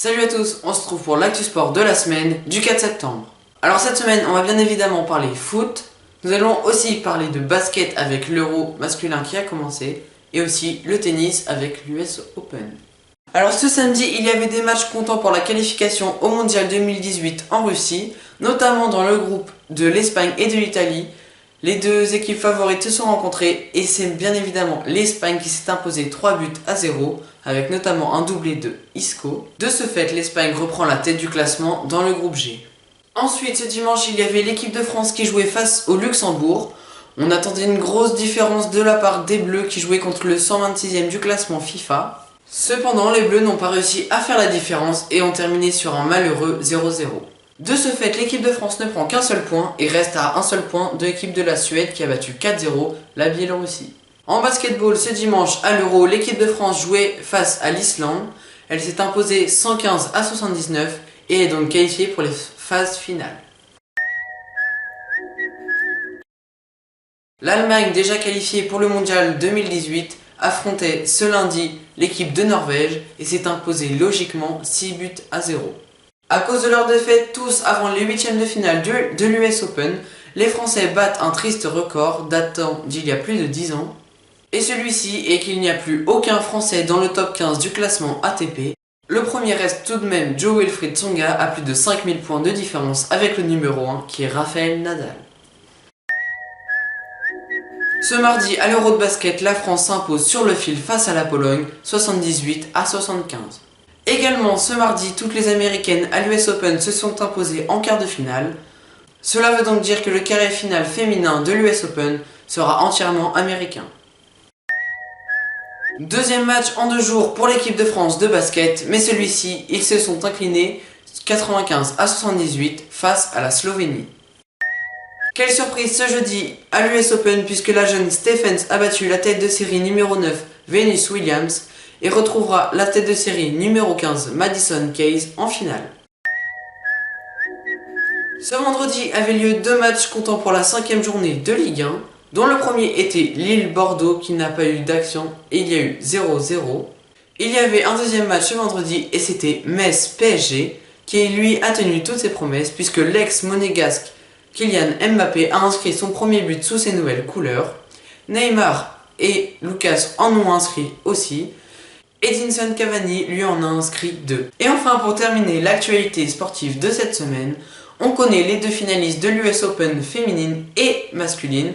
Salut à tous, on se retrouve pour l'actu sport de la semaine du 4 septembre. Alors cette semaine, on va bien évidemment parler foot. Nous allons aussi parler de basket avec l'Euro masculin qui a commencé et aussi le tennis avec l'US Open. Alors ce samedi, il y avait des matchs comptant pour la qualification au Mondial 2018 en Russie, notamment dans le groupe de l'Espagne et de l'Italie. Les deux équipes favorites se sont rencontrées et c'est bien évidemment l'Espagne qui s'est imposée 3-0 avec notamment un doublé de Isco. De ce fait, l'Espagne reprend la tête du classement dans le groupe G. Ensuite, ce dimanche, il y avait l'équipe de France qui jouait face au Luxembourg. On attendait une grosse différence de la part des Bleus qui jouaient contre le 126e du classement FIFA. Cependant, les Bleus n'ont pas réussi à faire la différence et ont terminé sur un malheureux 0-0. De ce fait, l'équipe de France ne prend qu'un seul point et reste à un seul point de l'équipe de la Suède qui a battu 4-0 la Biélorussie. En basketball, ce dimanche à l'Euro, l'équipe de France jouait face à l'Islande. Elle s'est imposée 115-79 et est donc qualifiée pour les phases finales. L'Allemagne, déjà qualifiée pour le Mondial 2018, affrontait ce lundi l'équipe de Norvège et s'est imposée logiquement 6-0. À cause de leur défaite tous avant les huitièmes de finale de l'US Open, les Français battent un triste record datant d'il y a plus de 10 ans. Et celui-ci est qu'il n'y a plus aucun Français dans le top 15 du classement ATP. Le premier reste tout de même Jo-Wilfried Tsonga à plus de 5000 points de différence avec le numéro 1 qui est Rafael Nadal. Ce mardi à l'Euro de basket, la France s'impose sur le fil face à la Pologne 78-75. Également ce mardi, toutes les Américaines à l'US Open se sont imposées en quart de finale. Cela veut donc dire que le carré final féminin de l'US Open sera entièrement américain. Deuxième match en 2 jours pour l'équipe de France de basket, mais celui-ci, ils se sont inclinés 95-78 face à la Slovénie. Quelle surprise ce jeudi à l'US Open puisque la jeune Stephens a battu la tête de série numéro 9 Venus Williams et retrouvera la tête de série numéro 15 Madison Keys en finale. Ce vendredi avait lieu 2 matchs comptant pour la 5e journée de Ligue 1, dont le premier était Lille-Bordeaux qui n'a pas eu d'action et il y a eu 0-0. Il y avait un deuxième match ce vendredi et c'était Metz-PSG qui lui a tenu toutes ses promesses puisque l'ex-monégasque Kylian Mbappé a inscrit son premier but sous ses nouvelles couleurs. Neymar et Lucas en ont inscrit aussi. Edinson Cavani lui en a inscrit 2. Et enfin pour terminer l'actualité sportive de cette semaine, on connaît les 2 finalistes de l'US Open féminine et masculine.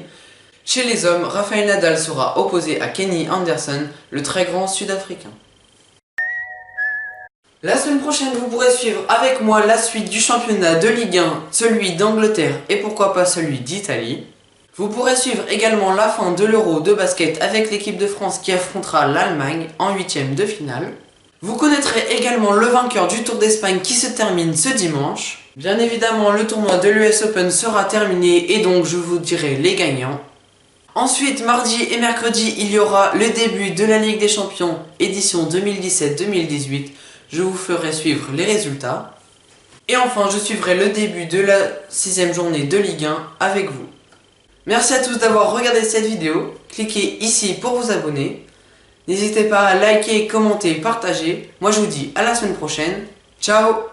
Chez les hommes, Rafael Nadal sera opposé à Kenny Anderson, le très grand sud-africain. La semaine prochaine, vous pourrez suivre avec moi la suite du championnat de Ligue 1, celui d'Angleterre et pourquoi pas celui d'Italie. Vous pourrez suivre également la fin de l'Euro de basket avec l'équipe de France qui affrontera l'Allemagne en 8e de finale. Vous connaîtrez également le vainqueur du Tour d'Espagne qui se termine ce dimanche. Bien évidemment, le tournoi de l'US Open sera terminé et donc je vous dirai les gagnants. Ensuite, mardi et mercredi, il y aura le début de la Ligue des Champions édition 2017-2018. Je vous ferai suivre les résultats. Et enfin, je suivrai le début de la 6e journée de Ligue 1 avec vous. Merci à tous d'avoir regardé cette vidéo. Cliquez ici pour vous abonner. N'hésitez pas à liker, commenter, partager. Moi je vous dis à la semaine prochaine. Ciao!